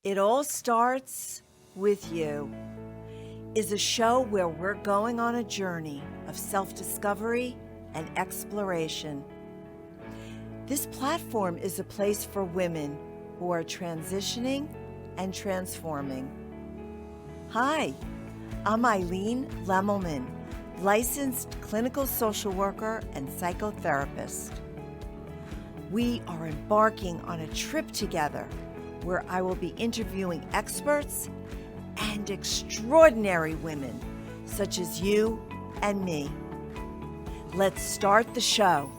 It All Starts With You is a show where we're going on a journey of self-discovery and exploration. This platform is a place for women who are transitioning and transforming. Hi, I'm Eileen Lemmelman, licensed clinical social worker and psychotherapist. We are embarking on a trip together where I will be interviewing experts and extraordinary women such as you and me. Let's start the show.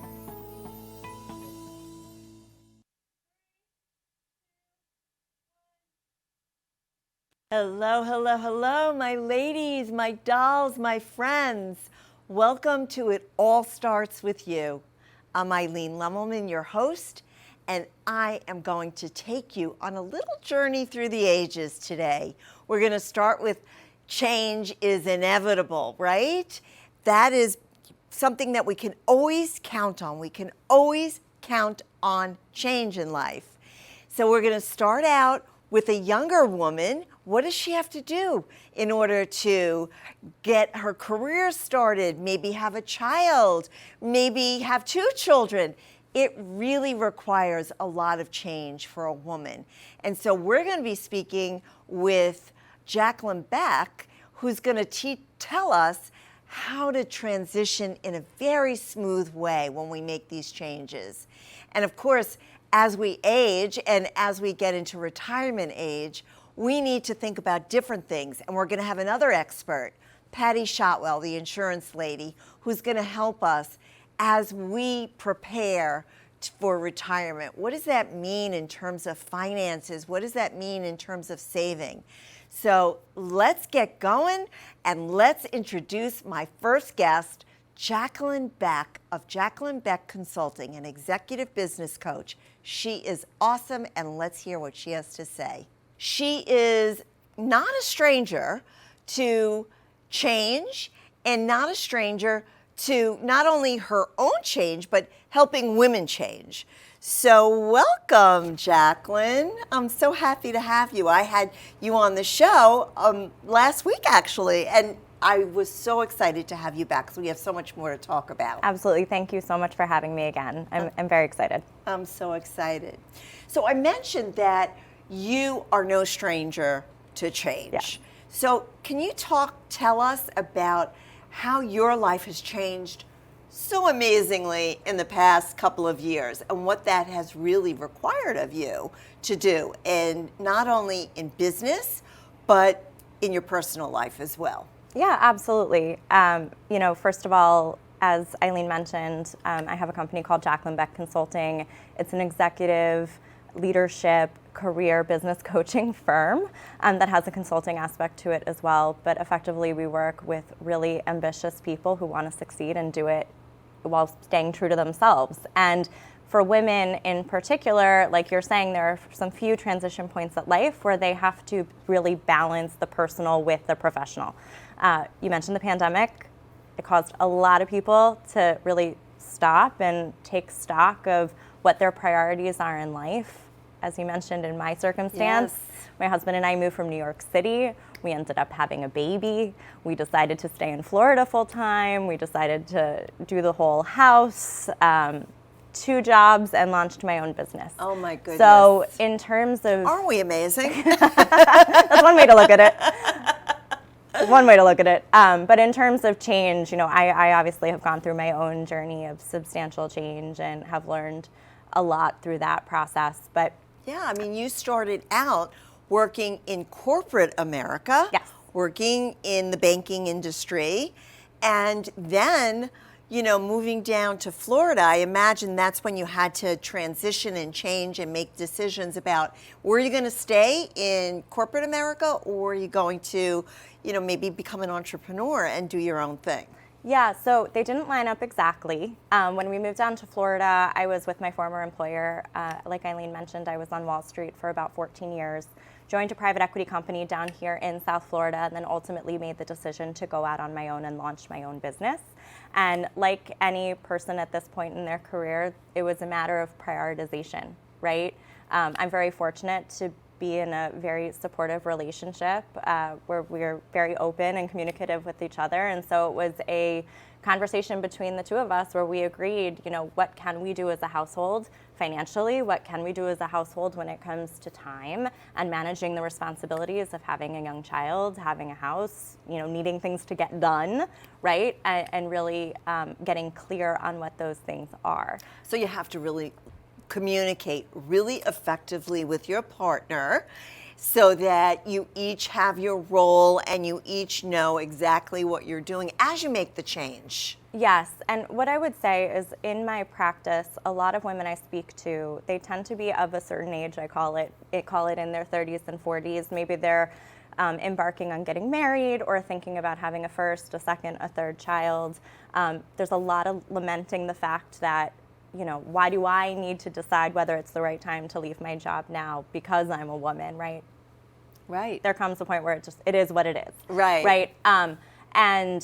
Hello, hello, hello, my ladies, my dolls, my friends. Welcome to It All Starts With You. I'm Eileen Lemmelman, your host, and I am going to take you on a little journey through the ages today. We're going to start with change is inevitable, right? That is something that we can always count on. We can always count on change in life. So we're going to start out with a younger woman. What does she have to do in order to get her career started, maybe have a child, maybe have 2 children? It really requires a lot of change for a woman. And so we're going to be speaking with Jaclyn Beck, who's going to tell us how to transition in a very smooth way when we make these changes. And of course, as we age and as we get into retirement age, we need to think about different things. And we're going to have another expert, Patti, Shotwell, the insurance lady, who's going to help us as we prepare for retirement. What does that mean in terms of finances? What does that mean in terms of saving? So let's get going and let's introduce my first guest, Jaclyn Beck of Jaclyn Beck Consulting, an executive business coach. She is awesome, and let's hear what she has to say. She is not a stranger to change and not a stranger to not only her own change, but helping women change. So welcome, Jaclyn. I'm so happy to have you. I had you on the show last week, actually, and I was so excited to have you back because we have so much more to talk about. Absolutely. Thank you so much for having me again. I'm very excited. I'm so excited. So I mentioned that you are no stranger to change. Yeah. So can you tell us about how your life has changed so amazingly in the past couple of years and what that has really required of you to do, and not only in business, but in your personal life as well? Yeah, absolutely. First of all, as Eileen mentioned, I have a company called Jaclyn Beck Consulting. It's an executive leadership career business coaching firm that has a consulting aspect to it as well. But effectively, we work with really ambitious people who want to succeed and do it while staying true to themselves. And for women in particular, like you're saying, there are some few transition points at life where they have to really balance the personal with the professional. You mentioned the pandemic. It caused a lot of people to really stop and take stock of what their priorities are in life. As you mentioned, in my circumstance, yes. My husband and I moved from New York City. We ended up having a baby. We decided to stay in Florida full time. We decided to do the whole house, 2 jobs, and launched my own business. Oh my goodness. So in terms of... Aren't we amazing? That's one way to look at it. One way to look at it. But in terms of change, I obviously have gone through my own journey of substantial change and have learned a lot through that process. But yeah, I mean, you started out working in corporate America, yes, working in the banking industry, and then, moving down to Florida. I imagine that's when you had to transition and change and make decisions about were you going to stay in corporate America or are you going to, maybe become an entrepreneur and do your own thing? Yeah, so they didn't line up exactly. When we moved down to Florida, I was with my former employer. Like Eileen mentioned, I was on Wall Street for about 14 years, joined a private equity company down here in South Florida, and then ultimately made the decision to go out on my own and launch my own business. And like any person at this point in their career, it was a matter of prioritization, right? I'm very fortunate to be in a very supportive relationship where we're very open and communicative with each other. And so it was a conversation between the two of us where we agreed, what can we do as a household financially? What can we do as a household when it comes to time and managing the responsibilities of having a young child, having a house, needing things to get done, right? And really getting clear on what those things are. So you have to really communicate really effectively with your partner so that you each have your role and you each know exactly what you're doing as you make the change. Yes, and what I would say is in my practice, a lot of women I speak to, they tend to be of a certain age, I call it in their 30s and 40s. Maybe they're embarking on getting married or thinking about having a first, a second, a third child. There's a lot of lamenting the fact that why do I need to decide whether it's the right time to leave my job now because I'm a woman, right? Right. There comes a point where it is what it is. Right. Right. And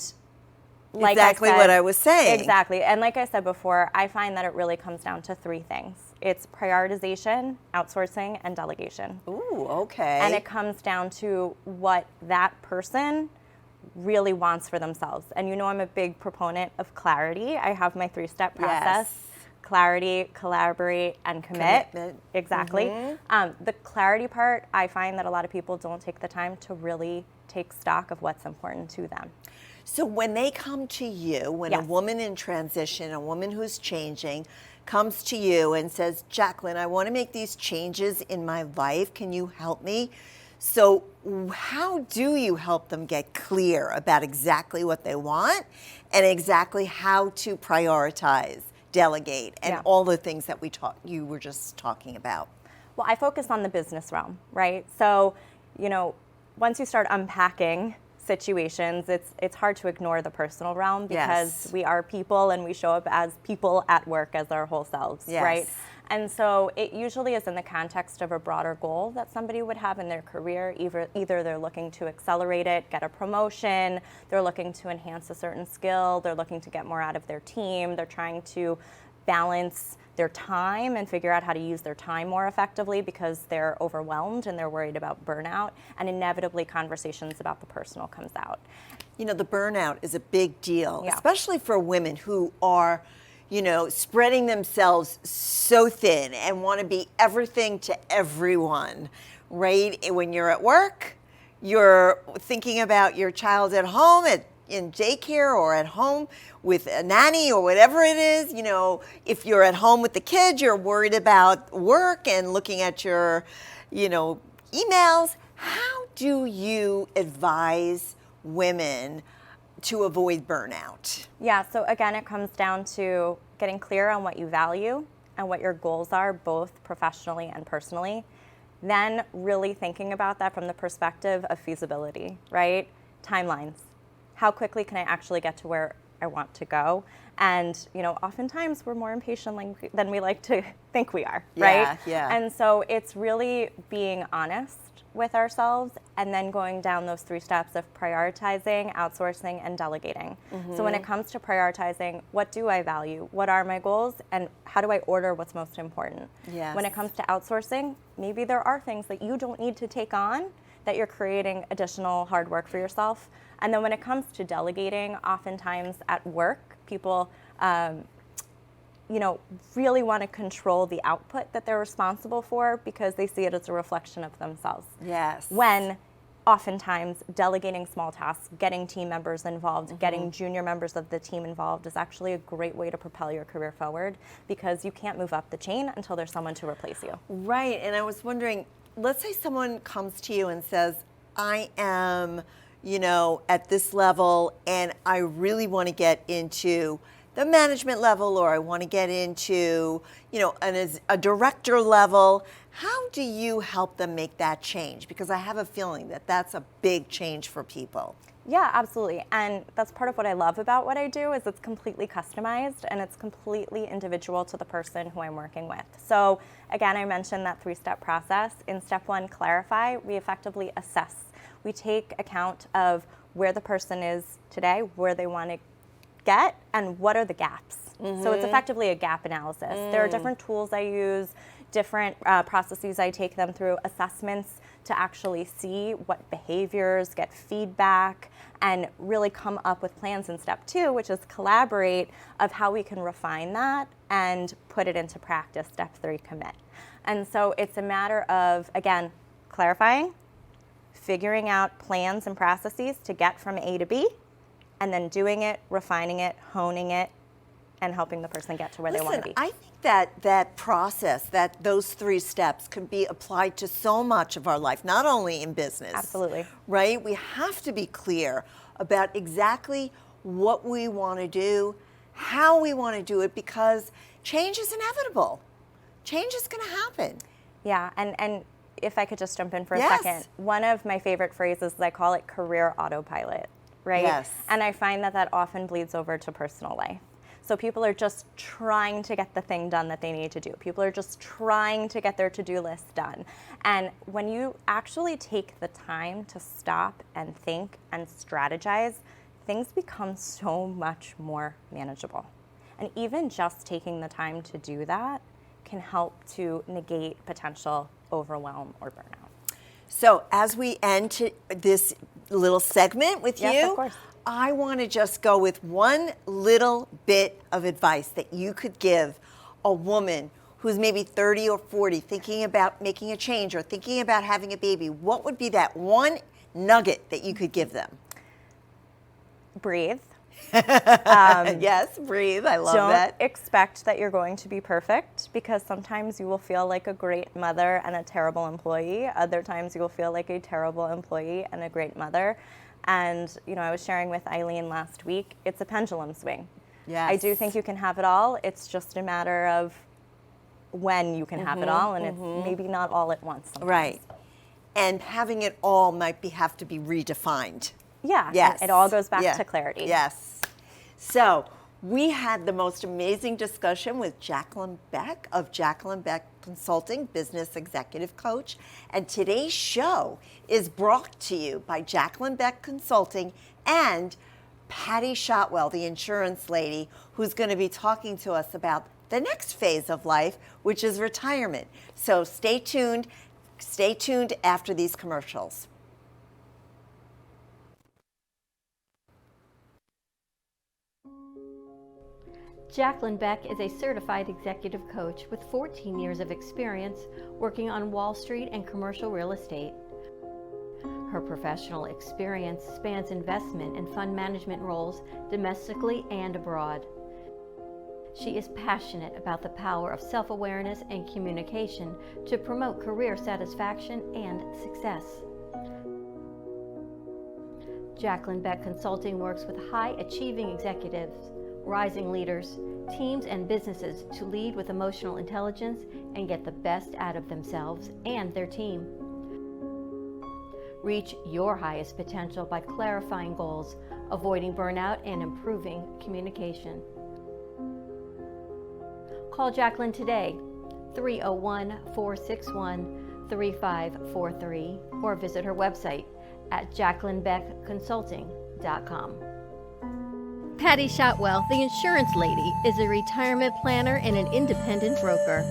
like exactly I said, what I was saying. Exactly. And like I said before, I find that it really comes down to three things. It's prioritization, outsourcing, and delegation. Ooh, okay. And it comes down to what that person really wants for themselves. And I'm a big proponent of clarity. I have my 3-step process. Yes. Clarity, collaborate, and commit. Commitment. Exactly. Mm-hmm. The clarity part, I find that a lot of people don't take the time to really take stock of what's important to them. So when they come to you, when a Yes. woman in transition, a woman who's changing, comes to you and says, Jaclyn, I want to make these changes in my life. Can you help me? So how do you help them get clear about exactly what they want and exactly how to prioritize, delegate, and all the things that you were just talking about? Well, I focus on the business realm, right? So, once you start unpacking situations, it's hard to ignore the personal realm because we are people and we show up as people at work as our whole selves, right? And so it usually is in the context of a broader goal that somebody would have in their career. Either they're looking to accelerate it, get a promotion, they're looking to enhance a certain skill, they're looking to get more out of their team, they're trying to balance their time and figure out how to use their time more effectively because they're overwhelmed and they're worried about burnout, and inevitably conversations about the personal comes out. The burnout is a big deal, Yeah. especially for women who are spreading themselves so thin and want to be everything to everyone, right? When you're at work, you're thinking about your child at home, in daycare or at home with a nanny or whatever it is. If you're at home with the kids, you're worried about work and looking at your, emails. How do you advise women to avoid burnout? Yeah, so again, it comes down to getting clear on what you value and what your goals are, both professionally and personally. Then really thinking about that from the perspective of feasibility, right? Timelines. How quickly can I actually get to where I want to go? And, oftentimes we're more impatient than we like to think we are, right? Yeah. And so it's really being honest with ourselves and then going down those 3 steps of prioritizing, outsourcing, and delegating. So when it comes to prioritizing, what do I value? What are my goals? And how do I order what's most important? Yes. When it comes to outsourcing, maybe there are things that you don't need to take on that you're creating additional hard work for yourself. And then when it comes to delegating, oftentimes at work, people really want to control the output that they're responsible for because they see it as a reflection of themselves. Yes. When oftentimes delegating small tasks, getting team members involved, getting junior members of the team involved is actually a great way to propel your career forward because you can't move up the chain until there's someone to replace you. Right. And I was wondering, let's say someone comes to you and says, I am, at this level and I really want to get into the management level, or I want to get into, a director level. How do you help them make that change? Because I have a feeling that that's a big change for people. Yeah, absolutely. And that's part of what I love about what I do is it's completely customized and it's completely individual to the person who I'm working with. So again, I mentioned that 3-step process. In step 1, clarify, we effectively assess. We take account of where the person is today, where they want to get, and what are the gaps. So it's effectively a gap analysis. There are different tools I use different processes I take them through, assessments to actually see what behaviors, get feedback, and really come up with plans in step 2, which is collaborate, of how we can refine that and put it into practice, step 3, commit. And so it's a matter of, again, clarifying, figuring out plans and processes to get from A to B, and then doing it, refining it, honing it, and helping the person get to where they want to be. I think that process, those 3 steps could be applied to so much of our life, not only in business. Absolutely. Right? We have to be clear about exactly what we want to do, how we want to do it, because change is inevitable. Change is going to happen. Yeah, and if I could just jump in for a Yes. second, one of my favorite phrases is I call it career autopilot, right? Yes. And I find that often bleeds over to personal life. So people are just trying to get the thing done that they need to do. People are just trying to get their to-do list done. And when you actually take the time to stop and think and strategize, things become so much more manageable. And even just taking the time to do that can help to negate potential overwhelm or burnout. So as we end this little segment with Yes, you, of course. I want to just go with one little bit of advice that you could give a woman who's maybe 30 or 40 thinking about making a change or thinking about having a baby. What would be that one nugget that you could give them? Breathe. Yes, breathe. I love that. Don't expect that you're going to be perfect, because sometimes you will feel like a great mother and a terrible employee. Other times you will feel like a terrible employee and a great mother. And, I was sharing with Eileen last week, it's a pendulum swing. Yes. I do think you can have it all. It's just a matter of when you can have it all, and it's maybe not all at once sometimes. Right. And having it all might have to be redefined. Yeah, Yes. it all goes back to clarity. Yes. So we had the most amazing discussion with Jaclyn Beck of Jaclyn Beck Consulting, Business Executive Coach. And today's show is brought to you by Jaclyn Beck Consulting and Patti Shotwell, the insurance lady, who's going to be talking to us about the next phase of life, which is retirement. So stay tuned. Stay tuned after these commercials. Jaclyn Beck is a certified executive coach with 14 years of experience working on Wall Street and commercial real estate. Her professional experience spans investment and fund management roles domestically and abroad. She is passionate about the power of self-awareness and communication to promote career satisfaction and success. Jaclyn Beck Consulting works with high-achieving executives, rising leaders, teams, and businesses to lead with emotional intelligence and get the best out of themselves and their team. Reach your highest potential by clarifying goals, avoiding burnout, and improving communication. Call Jaclyn today, 301-461-3543, or visit her website at jaclynbeckconsulting.com. Patti Shotwell, the insurance lady, is a retirement planner and an independent broker.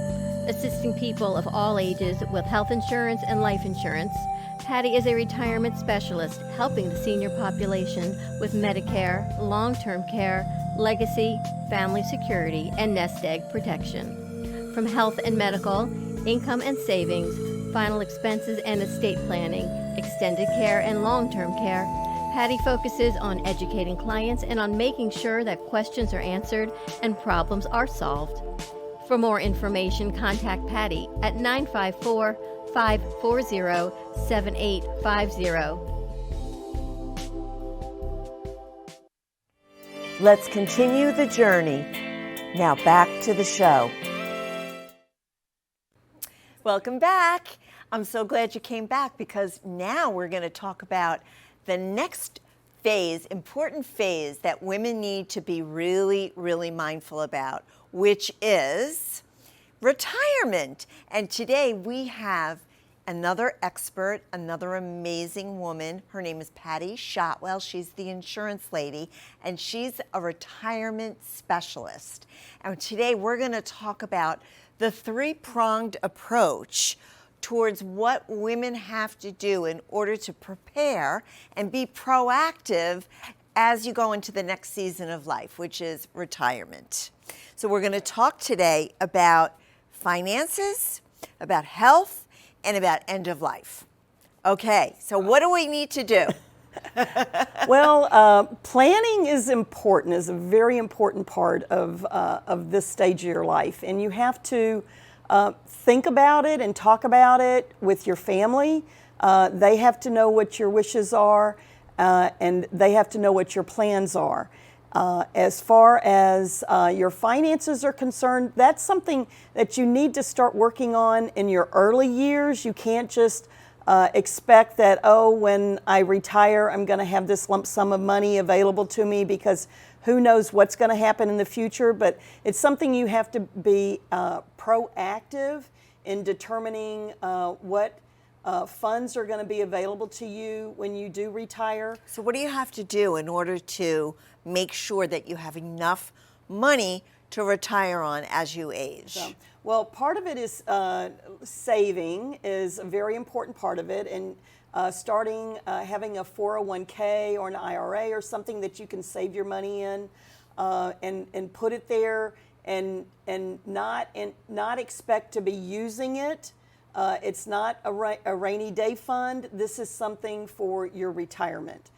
Assisting people of all ages with health insurance and life insurance, Patti is a retirement specialist helping the senior population with Medicare, long-term care, legacy, family security, and nest egg protection. From health and medical, income and savings, final expenses and estate planning, extended care and long-term care, Patti focuses on educating clients and on making sure that questions are answered and problems are solved. For more information, contact Patti at 954-540-7850. Let's continue the journey. Now back to the show. Welcome back. I'm so glad you came back, because now we're going to talk about the next phase, important phase that women need to be really, really mindful about, which is retirement. And today we have another expert, another amazing woman. Her name is Patti Shotwell. She's the insurance lady, and she's a retirement specialist. And today we're going to talk about the three-pronged approach towards what women have to do in order to prepare and be proactive as you go into the next season of life, which is retirement. So we're going to talk today about finances, about health, and about end of life. Okay, so what do we need to do? Well, planning is important, is a very important part of this stage of your life. And you have to think about it and talk about it with your family. They have to know what your wishes are, and they have to know what your plans are. As far as your finances are concerned, that's something that you need to start working on in your early years. You can't just expect that, oh, when I retire, I'm going to have this lump sum of money available to me, because who knows what's going to happen in the future. But it's something you have to be proactive in determining what funds are going to be available to you when you do retire. So what do you have to do in order to make sure that you have enough money to retire on as you age? Well, part of it is saving is a very important part of it, and starting having a 401k or an IRA or something that you can save your money in, and put it there, and not expect to be using it. It's not a rainy day fund. This is something for your retirement.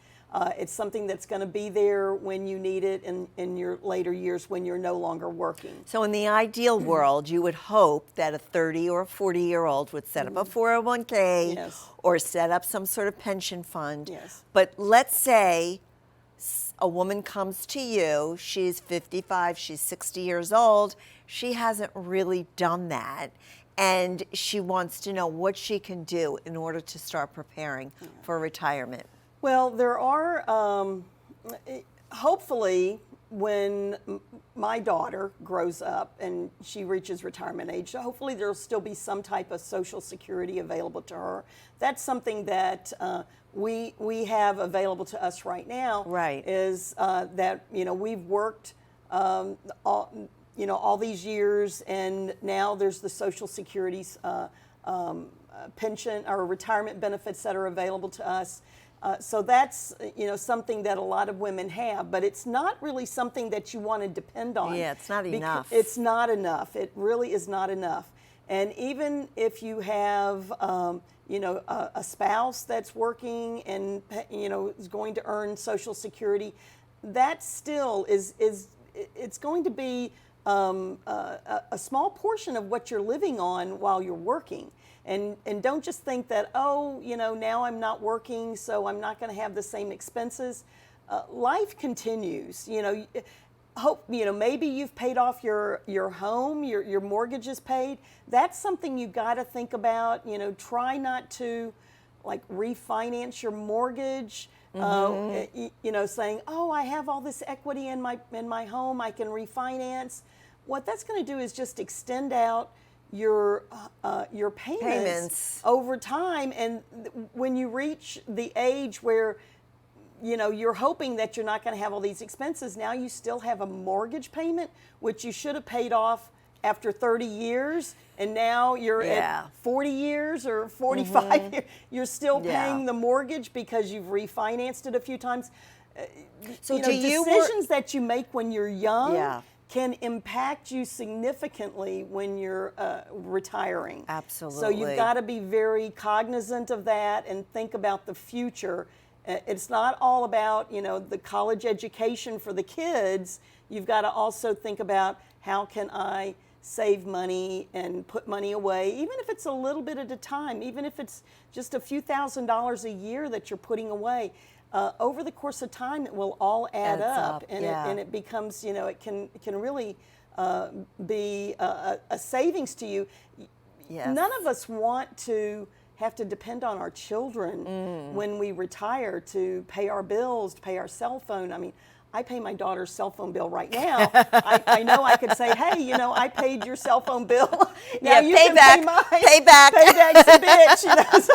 It's something that's going to be there when you need it in your later years when you're no longer working. So in the ideal world, you would hope that a 30 or a 40-year-old would set up a 401k Yes. or set up some sort of pension fund. Yes. But let's say a woman comes to you, she's 55, she's 60 years old, she hasn't really done that, and she wants to know what she can do in order to start preparing for retirement. Well, there are, hopefully, when my daughter grows up and she reaches retirement age, hopefully there'll still be some type of Social Security available to her. That's something that we have available to us right now. Right. Is that, we've worked all these years, and now there's the Social Security's pension or retirement benefits that are available to us. So that's something that a lot of women have, but it's not really something that you want to depend on. Yeah, it's not enough. It's not enough. It really is not enough. And even if you have a spouse that's working and is going to earn Social Security, that still is it's going to be a small portion of what you're living on while you're working. And don't just think that, now I'm not working, so I'm not going to have the same expenses. Life continues. Maybe you've paid off your home, your mortgage is paid. That's something you got to think about. Try not to refinance your mortgage. Saying, I have all this equity in my home, I can refinance. What that's going to do is just extend out your payments over time, and when you reach the age where you're hoping that you're not going to have all these expenses, now you still have a mortgage payment which you should have paid off after 30 years, and now you're at 40 years or 45 years, you're still paying the mortgage because you've refinanced it a few times. So decisions that you make when you're young can impact you significantly when you're retiring. Absolutely. So you've got to be very cognizant of that and think about the future. It's not all about, the college education for the kids. You've got to also think about, how can I save money and put money away, even if it's a little bit at a time, even if it's just a few $1,000s a year that you're putting away. Over the course of time, it will all add up, and it becomes, it can really be a savings to you. Yes. None of us want to have to depend on our children when we retire to pay our bills, to pay our cell phone. I mean, I pay my daughter's cell phone bill right now. I know I could say, hey, I paid your cell phone bill. Now you pay can back. pay mine. Pay back. Payback's a bitch.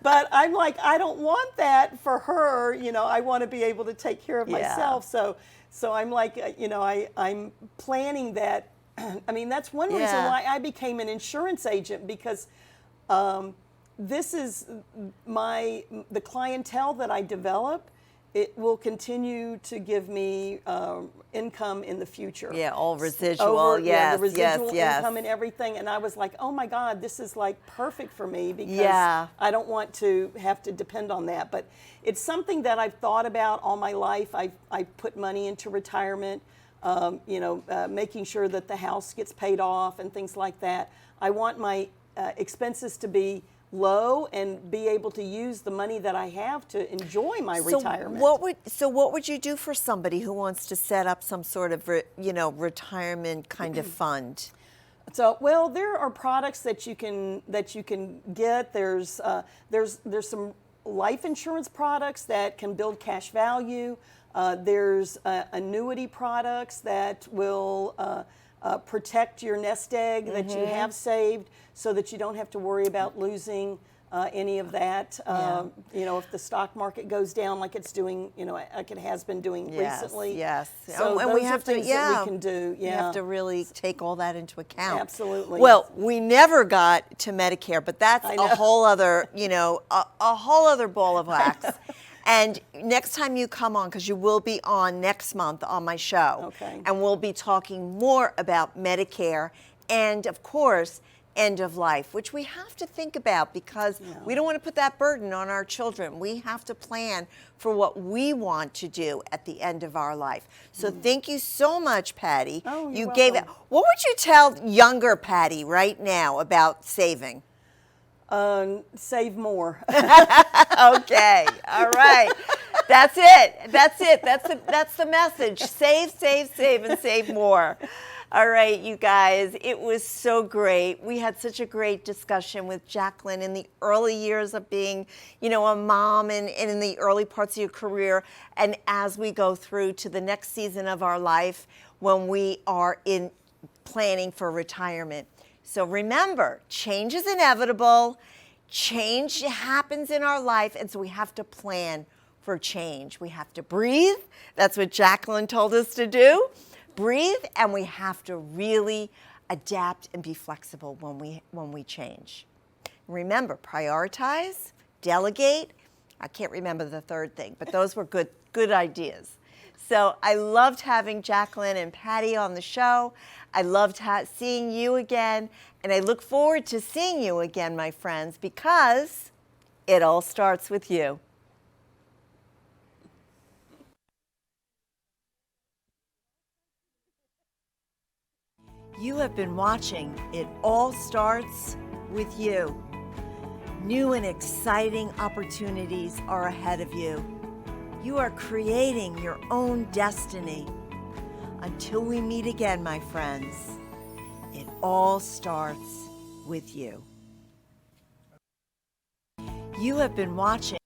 But I'm like, I don't want that for her. I want to be able to take care of myself. So I'm like, I'm planning that I mean, that's one reason Yeah. why I became an insurance agent, because this is the clientele that I develop. It will continue to give me income in the future. Yeah, all residual, the residual yes. income and everything. And I was like, oh my God, this is like perfect for me, because Yeah. I don't want to have to depend on that. But it's something that I've thought about all my life. I put money into retirement, making sure that the house gets paid off and things like that. I want my expenses to be low and be able to use the money that I have to enjoy my retirement. What would you do for somebody who wants to set up some sort of retirement kind of fund? So, well, there are products that you can get. There's some life insurance products that can build cash value. There's annuity products that will protect your nest egg that you have saved, so that you don't have to worry about losing any of that. If the stock market goes down like it's doing, like it has been doing recently. Yes. So and those we are have to, things that we can do. You have to really take all that into account. Absolutely. Well, we never got to Medicare, but that's I a know. whole other, a whole other ball of wax. And next time you come on, because you will be on next month on my show, Okay. and we'll be talking more about Medicare and, of course, end of life, which we have to think about, because we don't want to put that burden on our children. We have to plan for what we want to do at the end of our life. So thank you so much, Patti. Oh, you're you gave it. welcome. What would you tell younger Patti right now about saving? Save more. Okay, all right. That's it. That's the message. Save, and save more. All right, you guys, it was so great. We had such a great discussion with Jaclyn in the early years of being, a mom, and in the early parts of your career, and as we go through to the next season of our life when we are in planning for retirement. So remember, change is inevitable. Change happens in our life, and so we have to plan for change. We have to breathe. That's what Jaclyn told us to do. Breathe, and we have to really adapt and be flexible when we change. Remember, prioritize, delegate. I can't remember the third thing, but those were good ideas. So I loved having Jaclyn and Patti on the show. I loved seeing you again, and I look forward to seeing you again, my friends, because it all starts with you. You have been watching It All Starts With You. New and exciting opportunities are ahead of you. You are creating your own destiny. Until we meet again, my friends, it all starts with you. You have been watching